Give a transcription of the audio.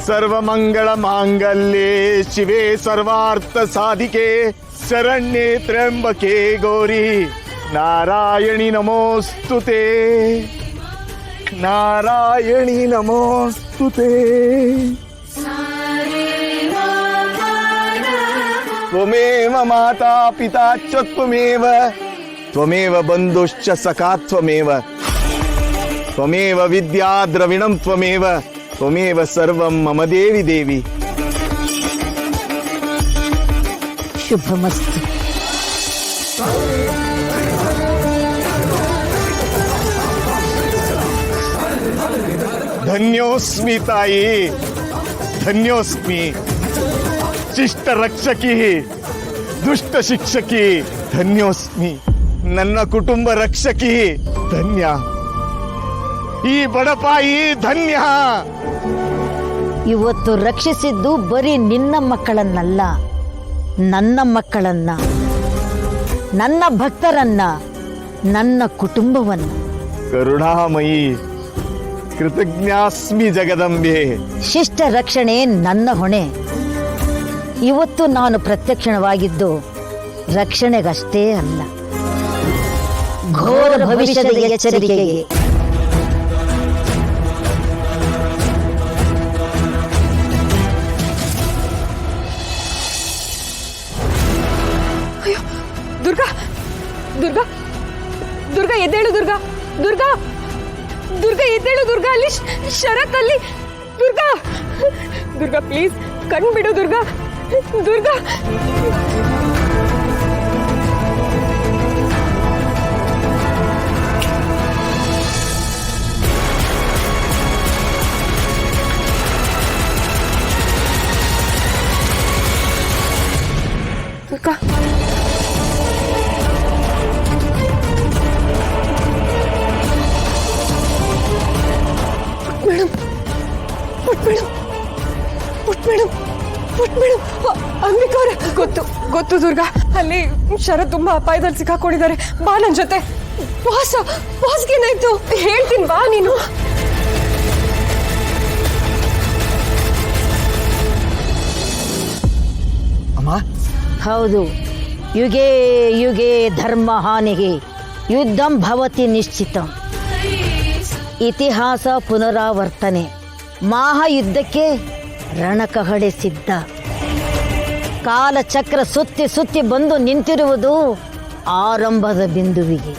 ಸರ್ವಮಂಗಳ ಮಾಂಗಲ್ಯೆ ಶಿವೆ ಸರ್ವಾರ್ಥ ಸಾಧಿಕೆ ಶರಣ್ಯೆ ತ್ರ್ಯಂಬಕೆ ಗೌರಿ ನಾರಾಯಣಿ ನಮೋಸ್ತುತೆ ನಾರಾಯಣಿ ನಮೋಸ್ತುತೆ. ತ್ವಮೇವ ಮಾತಾ ಪಿತಾ ಚ ತ್ವಮೇವ ತ್ವಮೇವ ಬಂಧುಶ್ಚ ಸಖಾ ತ್ವಮೇವ ತ್ವಮೇವ ವಿದ್ಯಾ ದ್ರವಿಣಂ ತ್ವಮೇವ ತ್ವಮೇವ ಸರ್ವಂ ಮಮ ದೇವಿ ದೇವಿ. ಶುಭಮಸ್ತು. ಧನ್ಯೋಸ್ಮಿ ತಾಯಿ, ಧನ್ಯೋಸ್ಮಿ. ಶಿಷ್ಟ ರಕ್ಷಕಿ, ದುಷ್ಟ ಶಿಕ್ಷಕಿ, ಧನ್ಯೋಸ್ಮಿ. ನನ್ನ ಕುಟುಂಬ ರಕ್ಷಕಿ, ಧನ್ಯ. ಈ ಬಡಪಾಯಿ ಧನ್ಯ. ಇವತ್ತು ರಕ್ಷಿಸಿದ್ದು ಬರೀ ನಿನ್ನ ಮಕ್ಕಳನ್ನಲ್ಲ, ನನ್ನ ಮಕ್ಕಳನ್ನ, ನನ್ನ ಭಕ್ತರನ್ನ, ನನ್ನ ಕುಟುಂಬವನ್ನ. ಕರುಣಾಮಯಿ, ಕೃತಜ್ಞಾಸ್ಮಿ ಜಗದಂಬೆ. ಶಿಷ್ಟ ರಕ್ಷಣೆ ನನ್ನ ಹೊಣೆ. ಇವತ್ತು ನಾನು ಪ್ರತ್ಯಕ್ಷವಾಗಿದ್ದು ರಕ್ಷಣೆಗಷ್ಟೇ ಅಲ್ಲ, ಘೋರ ಭವಿಷ್ಯದ ಎಚ್ಚರಿಕೆಗೆ. ದುರ್ಗಾ, ದುರ್ಗಾ, ದುರ್ಗಾ ಎದ್ದೇಳು. ದುರ್ಗಾ, ದುರ್ಗಾ, ದುರ್ಗಾ ಎದ್ದೇಳು. ದುರ್ಗಾ, ಅಲ್ಲಿ ಶರತ್ ಅಲ್ಲಿ. ದುರ್ಗಾ, ದುರ್ಗಾ ಪ್ಲೀಸ್ ಕಣ್ ಬಿಡು. ದುರ್ಗಾ, ದುರ್ಗಾ. ದುರ್ಗಾ, ಅಂಬಿಕಾ ಅವ್ರೆ, ಗೊತ್ತು ದುರ್ಗಾ, ಅಲ್ಲಿ ಶರತ್ ತುಂಬಾ ಅಪಾಯದಲ್ಲಿ ಸಿಕ್ಕಾಕೊಂಡಿದ್ದಾರೆ. ಬಾ ನನ್ ಜೊತೆ. ಬಾಸ್ಗೇನಾಯ್ತು ಹೇಳ್ತೀನಿ, ಬಾ ನೀನು. ಅಮ್ಮ, ಹೌದು, ಯುಗೇ ಯುಗೇ ಧರ್ಮ ಹಾನಿಗೆ ಯುದ್ಧಂ ಭವತಿ ನಿಶ್ಚಿತಂ. ಇತಿಹಾಸ ಪುನರಾವರ್ತನೆ. ಮಹಾಯುದ್ಧಕ್ಕೆ ರಣಕಹಳೆ ಸಿದ್ಧ. ಕಾಲಚಕ್ರ ಸುತ್ತಿ ಸುತ್ತಿ ಬಂದು ನಿಂತಿರುವುದು ಆರಂಭದ ಬಿಂದುವಿಗೆ.